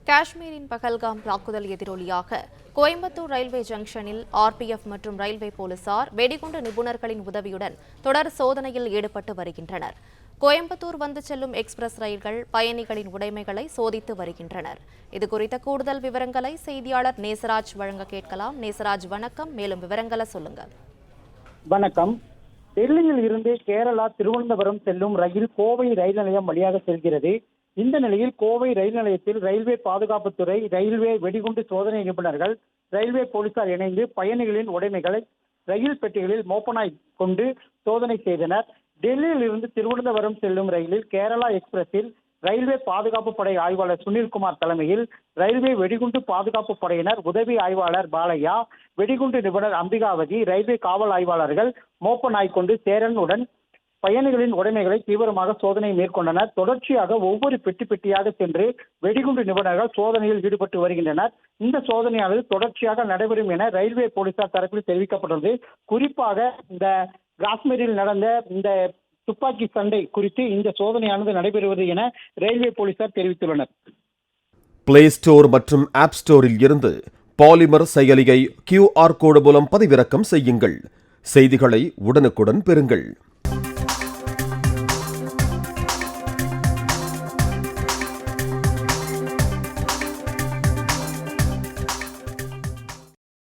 காஷ்மீரின் பகல்காம் தாக்குதல் எதிரொலியாக கோயம்புத்தூர் ரயில்வே ஜங்ஷனில் ஆர்பிஎஃப் மற்றும் ரயில்வே போலீசார் வெடிகுண்டு நிபுணர்களின் உதவியுடன் தொடர் சோதனையில் ஈடுபட்டு வருகின்றனர். கோயம்புத்தூர் வந்து செல்லும் எக்ஸ்பிரஸ் ரயில்கள் பயணிகளின் உடைமைகளை சோதித்து வருகின்றனர். இதுகுறித்த கூடுதல் விவரங்களை செய்தியாளர் நேசராஜ் வழங்க கேட்கலாம். நேசராஜ், வணக்கம். மேலும் விவரங்களை சொல்லுங்க. வணக்கம். டெல்லியில் இருந்து கேரளா திருவனந்தபுரம் செல்லும் ரயில் கோவை ரயில் நிலையம் வழியாக செல்கிறது. இந்த நிலையில் கோவை ரயில் நிலையத்தில் ரயில்வே பாதுகாப்புத்துறை, ரயில்வே வெடிகுண்டு சோதனை நிபுணர்கள், ரயில்வே போலீசார் இணைந்து பயணிகளின் உடைமைகளை ரயில் பெட்டிகளில் மோப்பனாய் கொண்டு சோதனை செய்தனர். டெல்லியில் இருந்து திருவனந்தபுரம் செல்லும் ரயிலில் கேரளா எக்ஸ்பிரஸில் ரயில்வே பாதுகாப்பு படை ஆய்வாளர் சுனில்குமார் தலைமையில் ரயில்வே வெடிகுண்டு பாதுகாப்பு படையினர், உதவி ஆய்வாளர் பாலையா, வெடிகுண்டு நிபுணர் அம்பிகாவதி, ரயில்வே காவல் ஆய்வாளர்கள் மோப்ப நாய் கொண்டு சேரனுடன் பயணிகளின் உடைமைகளை தீவிரமாக சோதனை மேற்கொண்டனர். தொடர்ச்சியாக ஒவ்வொரு பெட்டி பெட்டியாக சென்று வெடிகுண்டு நிபுணர்கள் சோதனையில் ஈடுபட்டு வருகின்றனர். இந்த சோதனையானது தொடர்ச்சியாக நடைபெறும் என ரயில்வே போலீசார் தரப்பில் தெரிவிக்கப்பட்டுள்ளது. குறிப்பாக இந்த காஷ்மீரில் நடந்த இந்த துப்பாக்கி சண்டை குறித்து இந்த சோதனையானது நடைபெறுவது என ரயில்வே போலீசார் தெரிவித்துள்ளனர். பிளே ஸ்டோர் மற்றும் ஆப் ஸ்டோரில் இருந்து பாலிமர் செயலியை QR கோடு மூலம் பதிவிறக்கம் செய்யுங்கள். செய்திகளை உடனுக்குடன் பெறுங்கள்.